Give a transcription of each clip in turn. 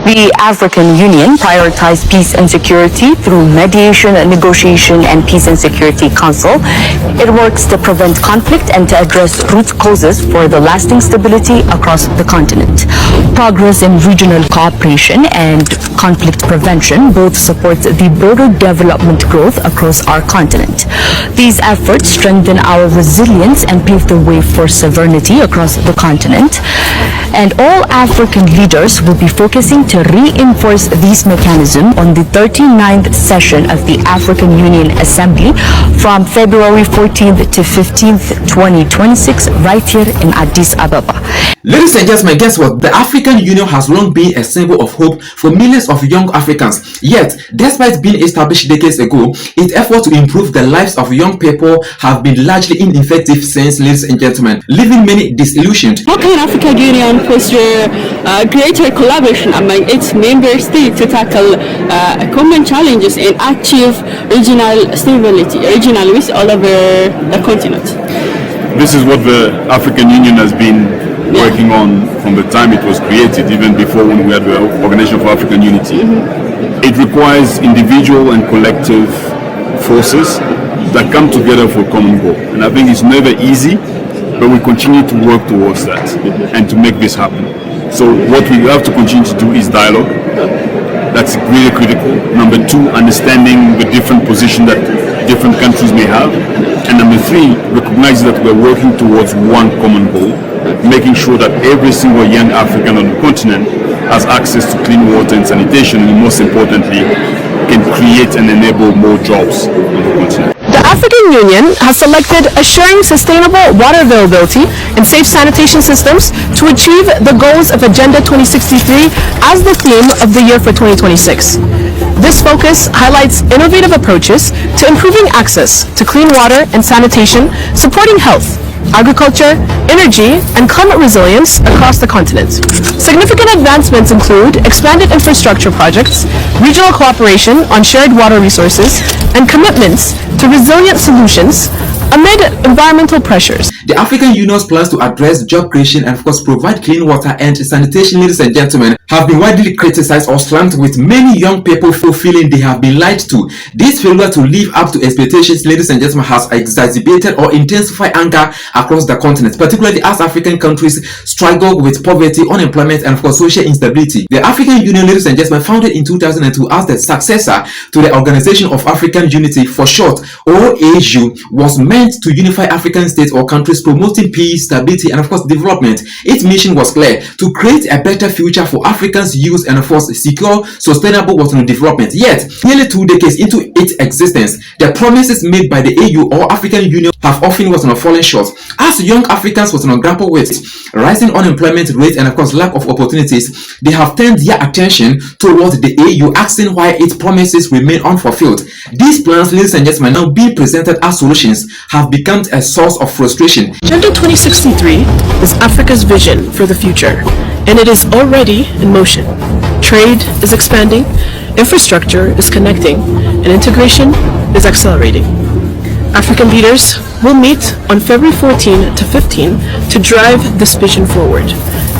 The African Union prioritized peace and security through mediation, negotiation, and Peace and Security Council. It works to prevent conflict and to address root causes for the lasting stability across the continent. Progress in regional cooperation and conflict prevention both support the broader development growth across our continent. These efforts strengthen our resilience and pave the way for sovereignty across the continent. And all African leaders will be focusing to reinforce these mechanisms on the 39th session of the African Union Assembly from February 14th to 15th, 2026, right here in Addis Ababa. Ladies and gentlemen, guess what? The African Union has long been a symbol of hope for millions of young Africans. Yet, despite being established decades ago, its effort to improve the lives of young people have been largely ineffective since, ladies and gentlemen, leaving many disillusioned. How can African Union foster greater collaboration among its member states to tackle common challenges and achieve regional stability, regional peace all over the continent? This is what the African Union has been working on from the time it was created, even before when we had the Organization for African Unity. It requires individual and collective forces that come together for a common goal. And I think it's never easy, but we continue to work towards that and to make this happen. So what we have to continue to do is dialogue. That's really critical. Number two, understanding the different positions that different countries may have. And number three, recognizing that we're working towards one common goal, making sure that every single young African on the continent has access to clean water and sanitation, and most importantly, can create and enable more jobs on the continent. The African Union has selected assuring sustainable water availability and safe sanitation systems to achieve the goals of Agenda 2063 as the theme of the year for 2026. This focus highlights innovative approaches to improving access to clean water and sanitation, supporting health, agriculture, energy, and climate resilience across the continent. Significant advancements include expanded infrastructure projects, regional cooperation on shared water resources, and commitments to resilient solutions amid environmental pressures. The African Union's plans to address job creation and of course provide clean water and sanitation, ladies and gentlemen, have been widely criticized or slammed, with many young people feeling they have been lied to. This failure to live up to expectations, ladies and gentlemen, has exacerbated or intensified anger across the continent, particularly as African countries struggle with poverty, unemployment, and of course social instability. The African Union, ladies and gentlemen, founded in 2002 as the successor to the Organization of African Unity, for short OAU, was meant to unify African states or countries, promoting peace, stability, and of course development. Its mission was clear: to create a better future for Africans' youth and of course secure sustainable development. Yet, nearly 2 decades into its existence, the promises made by the AU or African Union have often fallen short. As young Africans grapple with rising unemployment rate and of course lack of opportunities, they have turned their attention towards the AU, asking why its promises remain unfulfilled. These plans, ladies and gentlemen, now being presented as solutions, have become a source of frustration. Agenda 2063 is Africa's vision for the future, and it is already in motion. Trade is expanding, infrastructure is connecting, and integration is accelerating. African leaders will meet on February 14 to 15 to drive this vision forward.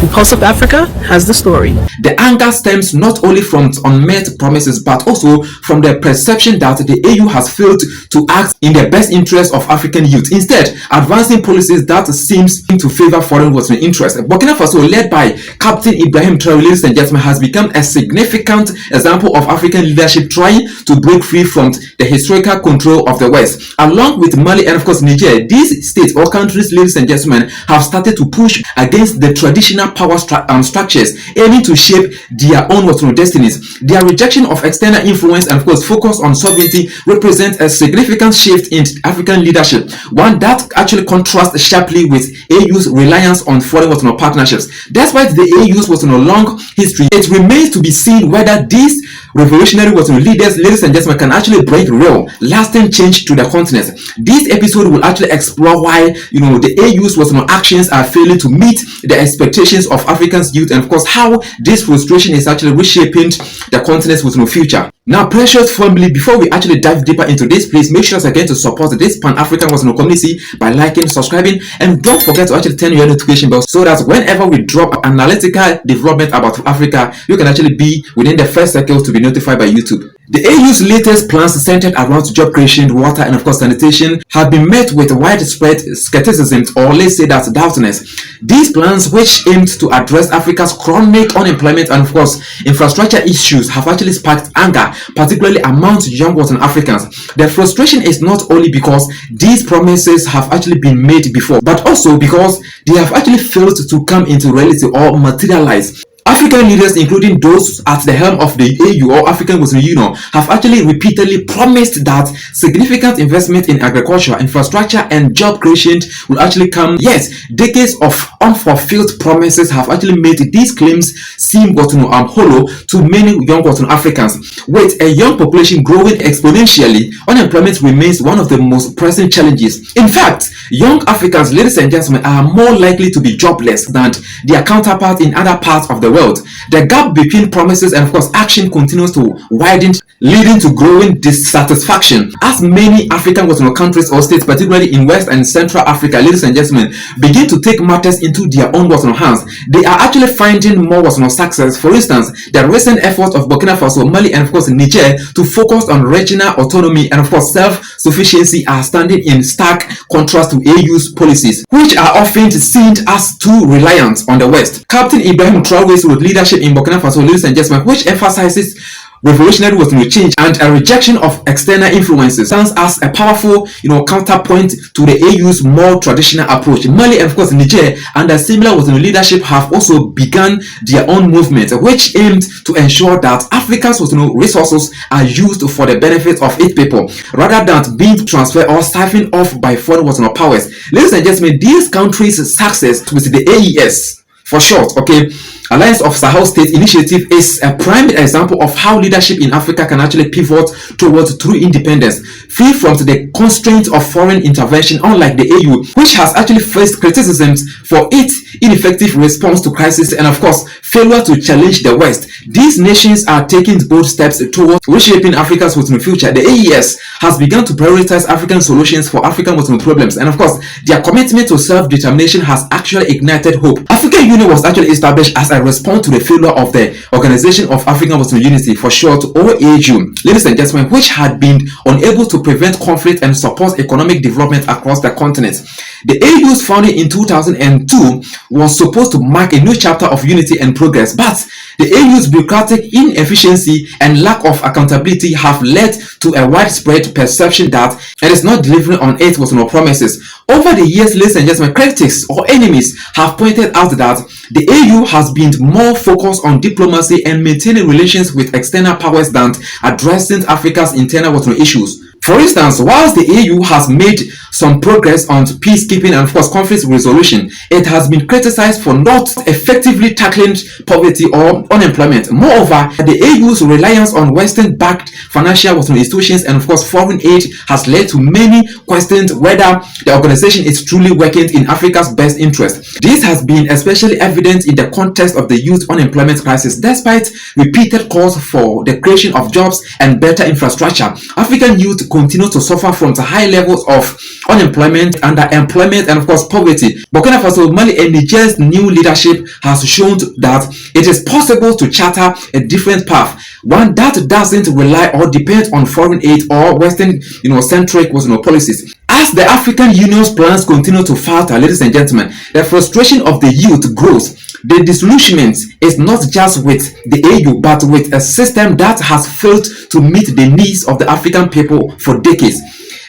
Impulse of Africa has the story. The anger stems not only from unmet promises but also from the perception that the AU has failed to act in the best interest of African youth, instead advancing policies that seems to favor foreign interests. Burkina Faso, led by Captain Ibrahim Traoré, ladies and gentlemen, has become a significant example of African leadership trying to break free from the historical control of the West. Along with Mali and of course Niger, these states or countries, ladies and gentlemen, have started to push against the traditional power structures, aiming to shape their own destinies. Their rejection of external influence and of course focus on sovereignty represents a significant shift in African leadership, one that actually contrasts sharply with AU's reliance on foreign partnerships. Despite the AU's long history, it remains to be seen whether these revolutionary leaders, ladies and gentlemen, can actually bring real, lasting change to the continent. This episode will actually explore why the AU's actions are failing to meet the expectations of Africans' youth, and of course how this frustration is actually reshaping the continent's future. Now, precious family, before we actually dive deeper into this, please make sure again to support this Pan-African community by liking, subscribing, and don't forget to actually turn your notification bell so that whenever we drop analytical development about Africa, you can actually be within the first circle to be notified by YouTube. The AU's latest plans centered around job creation, water, and of course sanitation have been met with widespread skepticism, or let's say that doubtness. These plans, which aimed to address Africa's chronic unemployment and of course infrastructure issues, have actually sparked anger, particularly among young Western Africans. The frustration is not only because these promises have actually been made before, but also because they have actually failed to come into reality or materialize. African leaders, including those at the helm of the AU or African Union, have actually repeatedly promised that significant investment in agriculture, infrastructure, and job creation will actually come. Yes, decades of unfulfilled promises have actually made these claims seem hollow to many young Africans. With a young population growing exponentially, unemployment remains one of the most pressing challenges. In fact, young Africans, ladies and gentlemen, are more likely to be jobless than their counterparts in other parts of the world. The gap between promises and of course action continues to widen, leading to growing dissatisfaction as many African countries or states, particularly in West and Central Africa, ladies and gentlemen, begin to take matters into their own hands. They are actually finding more success. For instance, the recent efforts of Burkina Faso, Mali, and of course Niger to focus on regional autonomy and of course self-sufficiency are standing in stark contrast to AU's policies, which are often seen as too reliant on the West. Captain Ibrahim Traore's leadership in Burkina Faso, ladies and gentlemen, which emphasizes revolutionary change and a rejection of external influences, stands as a powerful counterpoint to the AU's more traditional approach. Mali and of course Niger, under similar leadership, have also begun their own movement, which aimed to ensure that Africa's resources are used for the benefit of its people rather than being transferred or siphoned off by foreign powers. Ladies and gentlemen, these countries' success with the AES, for short, Alliance of Sahel State Initiative, is a prime example of how leadership in Africa can actually pivot towards true independence, free from the constraints of foreign intervention, unlike the AU, which has actually faced criticisms for its ineffective response to crisis and of course failure to challenge the West. These nations are taking bold steps towards reshaping Africa's future. The AES has begun to prioritize African solutions for African problems, and of course their commitment to self-determination has actually ignited hope. African Union was actually established as a response to the failure of the Organization of African Unity, for short OAU, ladies and gentlemen, which had been unable to prevent conflict and support economic development across the continent. The AU's founding in 2002 was supposed to mark a new chapter of unity and progress, but the AU's bureaucratic inefficiency and lack of accountability have led to a widespread perception that it is not delivering on its promises. Over the years, ladies and gentlemen, critics or enemies have pointed out that the AU has been more focused on diplomacy and maintaining relations with external powers than addressing Africa's internal issues. For instance, whilst the AU has made some progress on peacekeeping and of course conflict resolution, it has been criticized for not effectively tackling poverty or unemployment. Moreover, the AU's reliance on Western-backed financial institutions and of course foreign aid has led to many questions whether the organization is truly working in Africa's best interest. This has been especially evident in the context of the youth unemployment crisis. Despite repeated calls for the creation of jobs and better infrastructure, African youth continue to suffer from the high levels of unemployment, underemployment, and of course poverty. Burkina Faso, Mali, and Niger's new leadership has shown that it is possible to charter a different path, one that doesn't rely or depend on foreign aid or Western, centric policies. As the African Union's plans continue to falter, ladies and gentlemen, the frustration of the youth grows. The disillusionment is not just with the AU, but with a system that has failed to meet the needs of the African people for decades.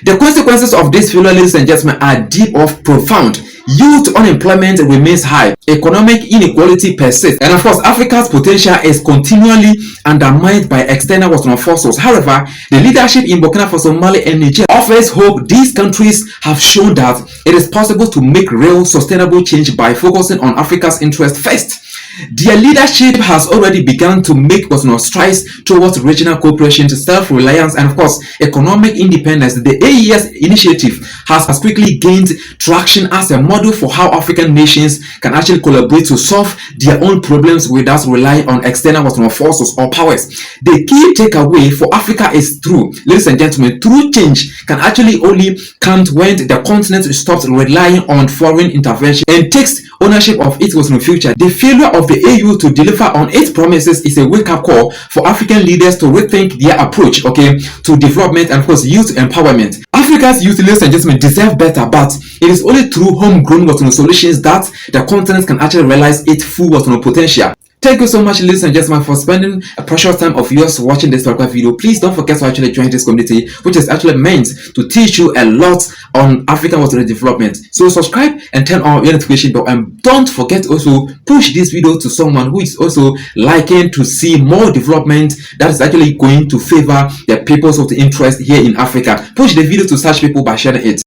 The consequences of this failure, ladies and gentlemen, are deep or profound. Youth unemployment remains high, economic inequality persists, and of course Africa's potential is continually undermined by external forces. However, the leadership in Burkina Faso, Mali, and Niger offers hope. These countries have shown that it is possible to make real sustainable change by focusing on Africa's interests first. Their leadership has already begun to make strides towards regional cooperation, self-reliance, and of course economic independence. The AES initiative has quickly gained traction as a model for how African nations can actually collaborate to solve their own problems without relying on external forces or powers. The key takeaway for Africa is true, ladies and gentlemen, true change can actually only come when the continent stops relying on foreign intervention and takes ownership of its future. The failure of the AU to deliver on its promises is a wake-up call for African leaders to rethink their approach, to development and of course youth empowerment. Africa's youth, ladies and gentlemen, deserve better, but it is only through homegrown solutions that the continent can actually realize its full potential. Thank you so much, ladies and gentlemen, for spending a precious time of yours watching this particular video. Please don't forget to actually join this community, which is actually meant to teach you a lot on African development. So subscribe and turn on your notification bell, and don't forget also push this video to someone who is also liking to see more development that is actually going to favor the people's interest here in Africa. Push the video to such people by sharing it.